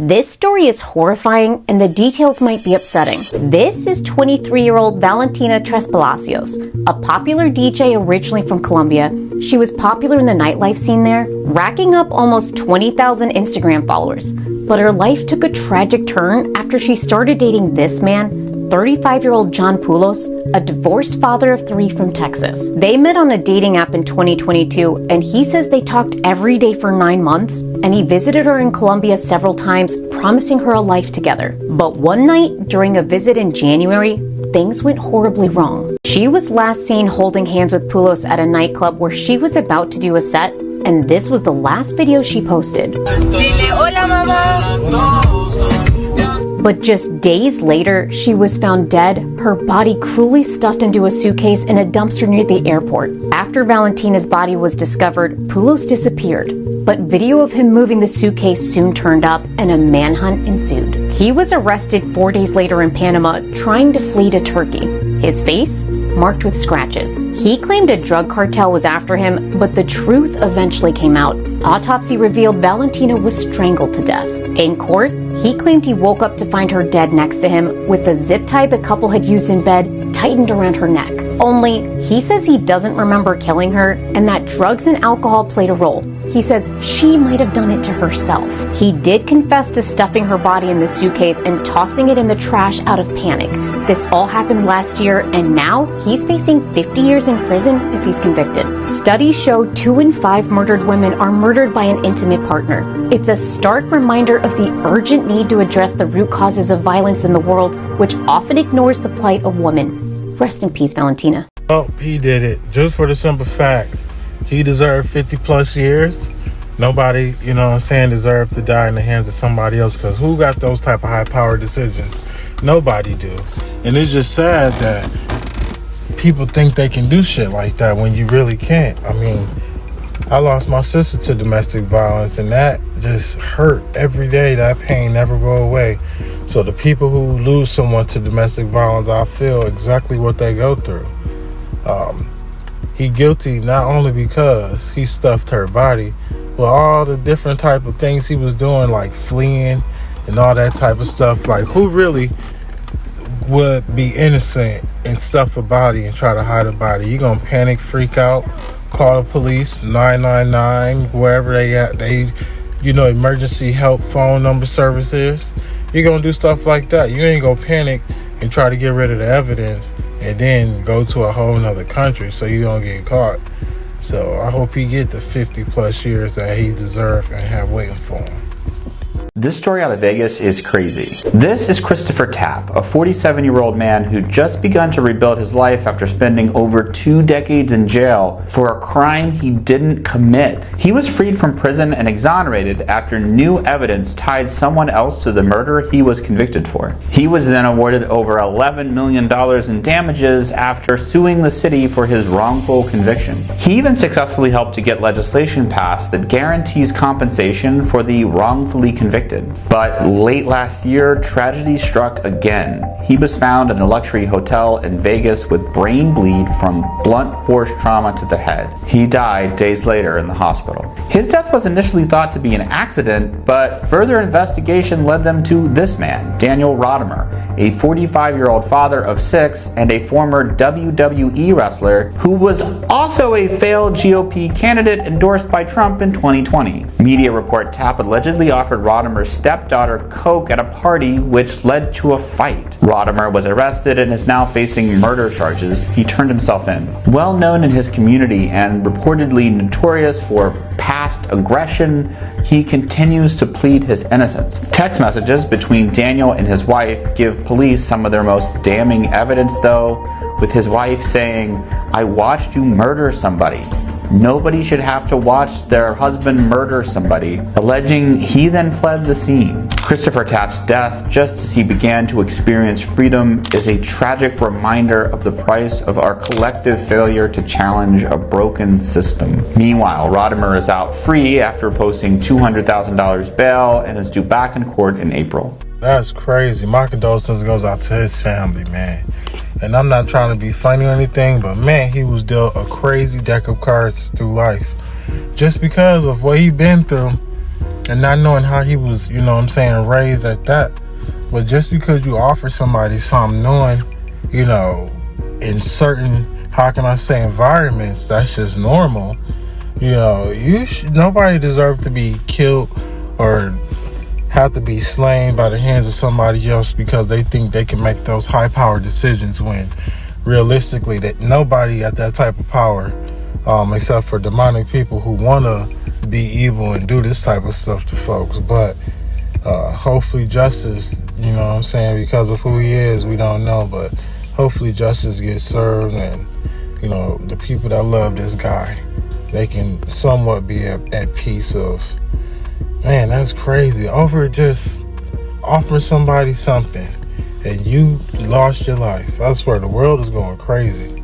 This story is horrifying and the details might be upsetting. This is 23-year-old Valentina Tres Palacios, a popular DJ originally from Colombia. She was popular in the nightlife scene there, racking up almost 20,000 Instagram followers. But her life took a tragic turn after she started dating this man, 35-year-old John Poulos, a divorced father of 3 from Texas. They met on a dating app in 2022, and he says they talked every day for 9 months, and he visited her in Colombia several times, promising her a life together. But one night, during a visit in January, things went horribly wrong. She was last seen holding hands with Poulos at a nightclub where she was about to do a set, and this was the last video she posted. Dile, hola, mamá. But just days later, she was found dead, her body cruelly stuffed into a suitcase in a dumpster near the airport. After Valentina's body was discovered, Poulos disappeared. But video of him moving the suitcase soon turned up, and a manhunt ensued. He was arrested 4 days later in Panama, trying to flee to Turkey. His face marked with scratches. He claimed a drug cartel was after him, but the truth eventually came out. Autopsy revealed Valentina was strangled to death. In court, he claimed he woke up to find her dead next to him, with the zip tie the couple had used in bed tightened around her neck. Only, he says he doesn't remember killing her, and that drugs and alcohol played a role. He says she might have done it to herself. He did confess to stuffing her body in the suitcase and tossing it in the trash out of panic. This all happened last year, and now he's facing 50 years in prison if he's convicted. Studies show 2 in 5 murdered women are murdered by an intimate partner. It's a stark reminder of the urgent need to address the root causes of violence in the world, which often ignores the plight of women. Rest in peace, Valentina. Oh, he did it just for the simple fact he deserved 50 plus years. Nobody, you know what I'm saying, deserved to die in the hands of somebody else, because who got those type of high powered decisions? Nobody do. And it's just sad that people think they can do shit like that when you really can't. I mean, I lost my sister to domestic violence, and that just hurt every day. That pain never go away. So the people who lose someone to domestic violence, I feel exactly what they go through. He guilty not only because he stuffed her body, but all the different type of things he was doing, like fleeing and all that type of stuff. Like, who really would be innocent and stuff a body and try to hide a body? You gonna panic, freak out, call the police, 999, wherever they at, emergency help phone number services. You're gonna do stuff like that. You ain't gonna panic and try to get rid of the evidence and then go to a whole nother country so you don't get caught. So I hope he get the 50 plus years that he deserves and have waiting for him. This story out of Vegas is crazy. This is Christopher Tapp, a 47-year-old man who just begun to rebuild his life after spending over 2 decades in jail for a crime he didn't commit. He was freed from prison and exonerated after new evidence tied someone else to the murder he was convicted for. He was then awarded over $11 million in damages after suing the city for his wrongful conviction. He even successfully helped to get legislation passed that guarantees compensation for the wrongfully convicted. But late last year, tragedy struck again. He was found in a luxury hotel in Vegas with brain bleed from blunt force trauma to the head. He died days later in the hospital. His death was initially thought to be an accident, but further investigation led them to this man, Daniel Rodimer, a 45-year-old father of 6 and a former WWE wrestler who was also a failed GOP candidate endorsed by Trump in 2020. Media report Tapp allegedly offered Rodimer's stepdaughter coke at a party, which led to a fight. Rodimer was arrested and is now facing murder charges. He turned himself in. Well known in his community and reportedly notorious for past aggression, he continues to plead his innocence. Text messages between Daniel and his wife give police some of their most damning evidence, though, with his wife saying, "I watched you murder somebody. Nobody should have to watch their husband murder somebody," alleging he then fled the scene. Christopher Tapp's death, just as he began to experience freedom, is a tragic reminder of the price of our collective failure to challenge a broken system. Meanwhile, Rodimer is out free after posting $200,000 bail and is due back in court in April. That's crazy. My condolences goes out to his family, man. And I'm not trying to be funny or anything, but man, he was dealt a crazy deck of cards through life. Just because of what he been through, and not knowing how he was, you know what I'm saying, raised at that. But just because you offer somebody something, knowing, you know, in certain, how can I say, environments, that's just normal. You know, nobody deserves to be killed or have to be slain by the hands of somebody else because they think they can make those high-powered decisions, when realistically that nobody at that type of power, except for demonic people who want to be evil and do this type of stuff to folks. But hopefully justice, you know what I'm saying, because of who he is, we don't know, but hopefully justice gets served, and, you know, the people that love this guy, they can somewhat be at peace of, man, that's crazy. Over just offering somebody something and you lost your life. I swear the world is going crazy.